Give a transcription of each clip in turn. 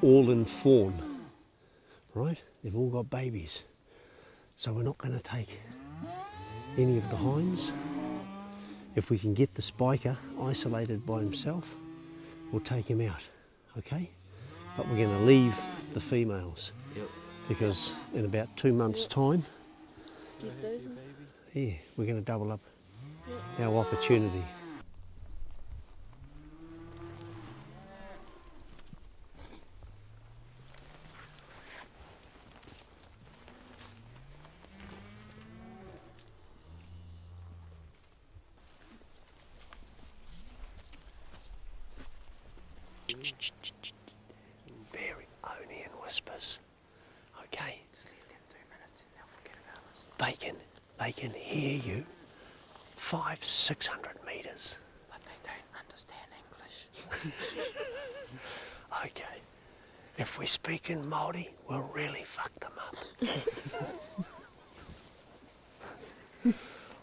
all in fawn, right? They've all got babies. So we're not going to take any of the hinds. If we can get the spiker isolated by himself, we'll take him out, okay? But we're going to leave the females. Yep. Because in about 2 months' time, yeah, we're going to double up our opportunity. Very only in whispers, okay? Just leave them 2 minutes and they'll forget about us. They can hear you 500-600 metres. But they don't understand English. Okay, if we speak in Māori, we'll really fuck them up.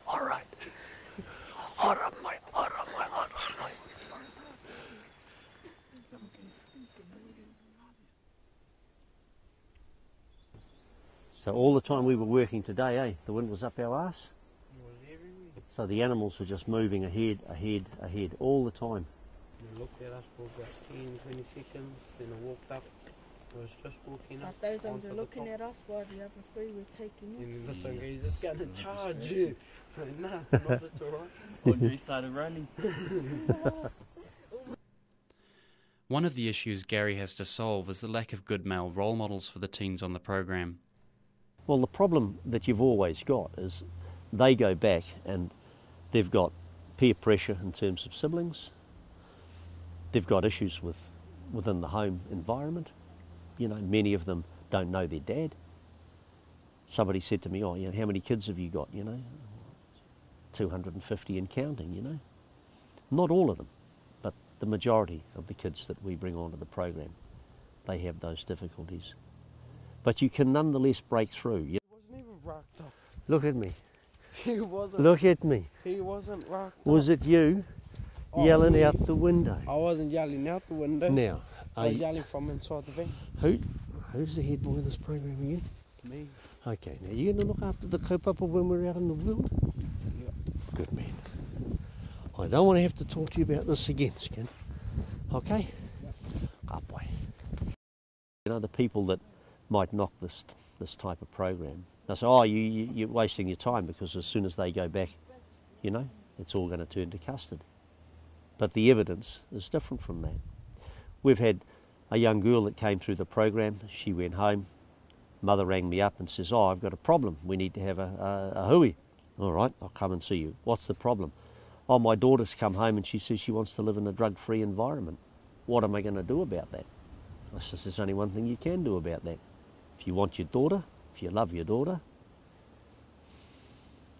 All right. Hora mai. So all the time we were working today, the wind was up our arse. So the animals were just moving ahead, all the time. They looked at us for about 10, 20 seconds, then I walked up. I was just walking up. But those ones are looking at us while the other three were taking you. And this one goes, it's going to charge you. Nah, it's not, it's alright. Audrey started running. One of the issues Garry has to solve is the lack of good male role models for the teens on the program. Well, the problem that you've always got is they go back and they've got peer pressure in terms of siblings. They've got issues within the home environment. You know, many of them don't know their dad. Somebody said to me, oh, you know, how many kids have you got? You know, 250 and counting, you know. Not all of them, but the majority of the kids that we bring onto the program, they have those difficulties. But you can nonetheless break through. He wasn't even rocked up. Look at me. He wasn't. Look at me. He wasn't rocked up. Was it you yelling out the window? I wasn't yelling out the window. Now, I was yelling from inside the van. Who's the head boy in this program again? Me. Okay, now you're going to look after the kaupapa when we're out in the world? Yep. Good man. I don't want to have to talk to you about this again, Skin. Okay? Up way. You know, the people that might knock this type of program, they say, oh, you're wasting your time because as soon as they go back, you know, it's all going to turn to custard. But the evidence is different from that. We've had a young girl that came through the program. She went home. Mother rang me up and says, oh, I've got a problem. We need to have a hui. All right, I'll come and see you. What's the problem? Oh, my daughter's come home and she says she wants to live in a drug-free environment. What am I going to do about that? I says, there's only one thing you can do about that. If you want your daughter, if you love your daughter,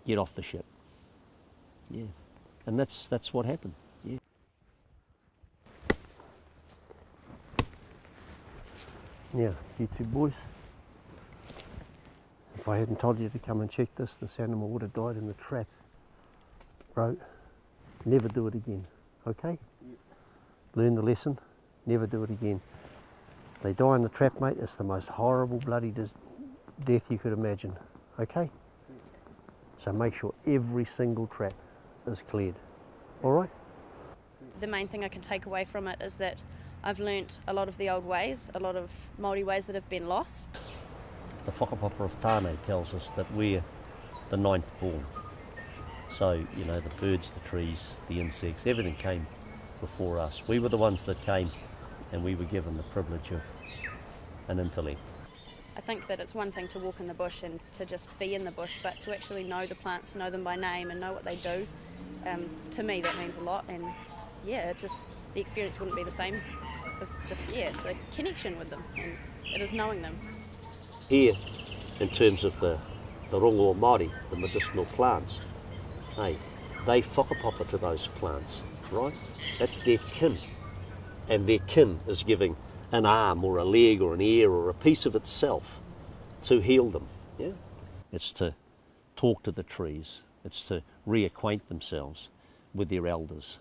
get off the ship. Yeah, and that's what happened. Yeah. Now, you two boys, if I hadn't told you to come and check this animal would have died in the trap. Bro, never do it again, okay? Yep. Learn the lesson, never do it again. They die in the trap, mate, it's the most horrible bloody death you could imagine, okay? Yep. So make sure every single trap is cleared, all right? The main thing I can take away from it is that I've learnt a lot of the old ways, a lot of Māori ways that have been lost. The whakapapa of Tāne tells us that we're the ninth form. So, you know, the birds, the trees, the insects, everything came before us. We were the ones that came and we were given the privilege of an intellect. I think that it's one thing to walk in the bush and to just be in the bush, but to actually know the plants, know them by name and know what they do, to me that means a lot. And yeah, the experience wouldn't be the same. It's just, yeah, it's a connection with them and it is knowing them. Here, in terms of the rongo Māori, the medicinal plants, hey, they whakapapa to those plants, right? That's their kin. And their kin is giving an arm or a leg or an ear or a piece of itself to heal them, yeah? It's to talk to the trees. It's to reacquaint themselves with their elders,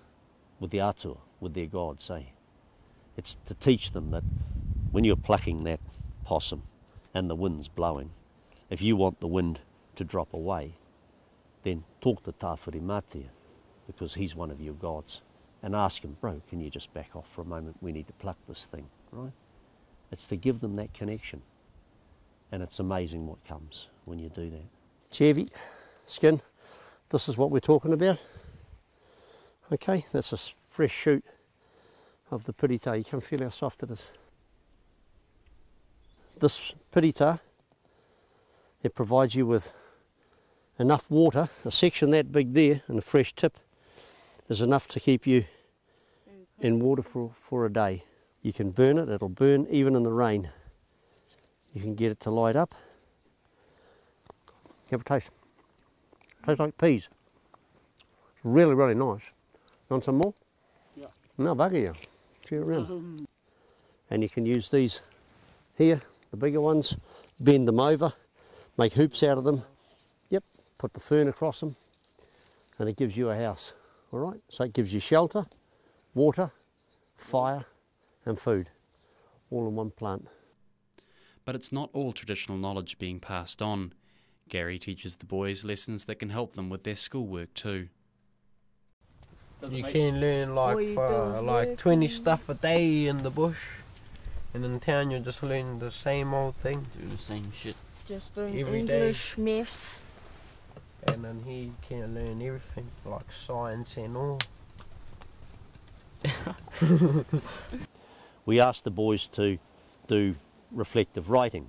with the atua, with their gods, eh? It's to teach them that when you're plucking that possum and the wind's blowing, if you want the wind to drop away, then talk to Tāwhiri Mātia, because he's one of your gods, and ask him, bro, can you just back off for a moment? We need to pluck this thing, right? It's to give them that connection. And it's amazing what comes when you do that. Chevi, skin, this is what we're talking about. Okay, that's a fresh shoot of the pirita. You can feel how soft it is. This pirita, it provides you with enough water. A section that big there and a fresh tip is enough to keep you in water for a day. You can burn it, it'll burn even in the rain. You can get it to light up. Have a taste. Tastes like peas. It's really, really nice. You want some more? Yeah. No, bugger you. Share it around. And you can use these here, the bigger ones, bend them over, make hoops out of them. Yep, put the fern across them, and it gives you a house. All right, so it gives you shelter, water, fire, and food, all in one plant. But it's not all traditional knowledge being passed on. Garry teaches the boys lessons that can help them with their schoolwork too. You can learn like 20 stuff a day in the bush, and in town you just learn the same old thing. Do the same shit. Just doing Every English, maths. And then here you can learn everything, like science and all. We asked the boys to do reflective writing.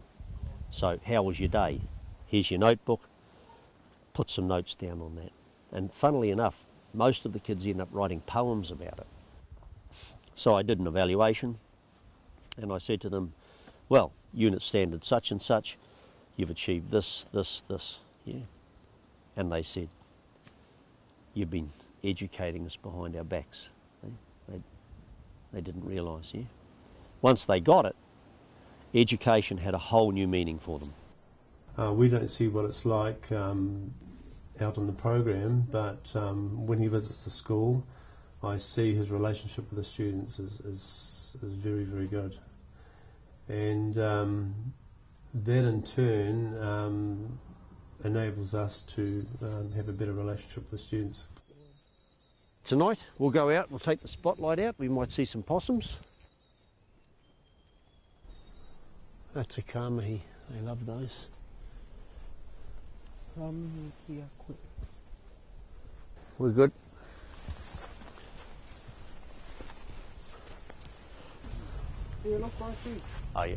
So, how was your day? Here's your notebook. Put some notes down on that. And funnily enough, most of the kids end up writing poems about it. So I did an evaluation, and I said to them, well, unit standard such and such, you've achieved this, this, this. Yeah. And they said, you've been educating us behind our backs. They didn't realise, yeah. Once they got it, education had a whole new meaning for them. We don't see what it's like out on the program, but when he visits the school, I see his relationship with the students is very, very good. And that in turn enables us to have a better relationship with the students. Tonight we'll go out, we'll take the spotlight out, we might see some possums. That's a kamahi, they love those. We're good. Oh yeah.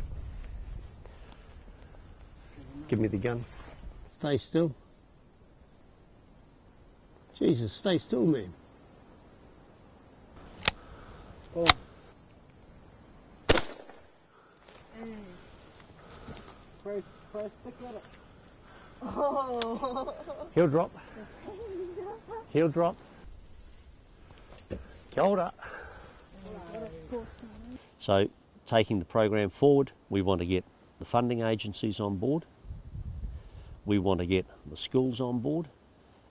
Give me the gun. Stay still. Jesus, stay still, man. Oh. He'll drop. He'll drop. Kia ora. So, taking the program forward, we want to get the funding agencies on board, we want to get the schools on board,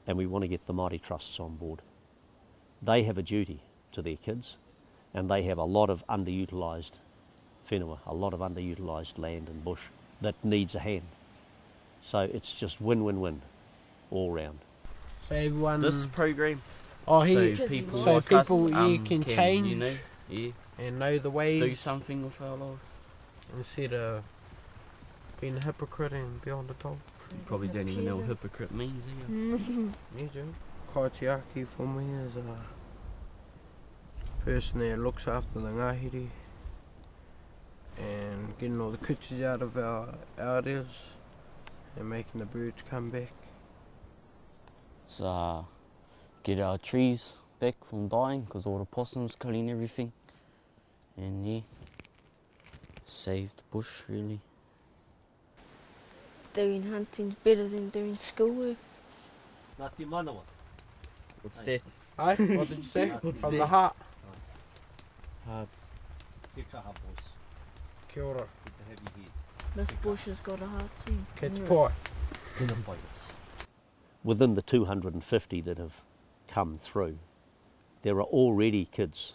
and we want to get the Māori trusts on board. They have a duty to their kids, and they have a lot of underutilised whenua, a lot of underutilised land and bush that needs a hand. So it's just win-win-win all round. So everyone... This program, so people can change, you know, yeah, and know the ways. do something with our lives. Instead of being a hypocrite and be on the top. You probably don't even know what hypocrite means, do you? Yeah, Joe. Kaitiaki for me is a person that looks after the ngahere and getting all the kuchis out of our areas and making the birds come back. So, get our trees back from dying because all the possums killing everything. And yeah, save the bush really. Doing hunting's better than doing schoolwork. Ngāti manawa. What's that? Hey, what did you say? What's From that? the heart. Kia kaha, boys. Kia ora. Good to have you here. This bush has got a heart too. Kete pai. Within the 250 that have come through, there are already kids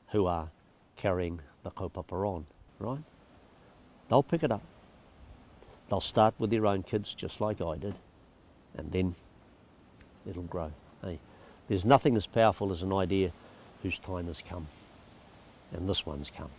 who are carrying the kaupapa on, right? They'll pick it up. They'll start with their own kids, just like I did, and then it'll grow. Hey, there's nothing as powerful as an idea whose time has come, and this one's come.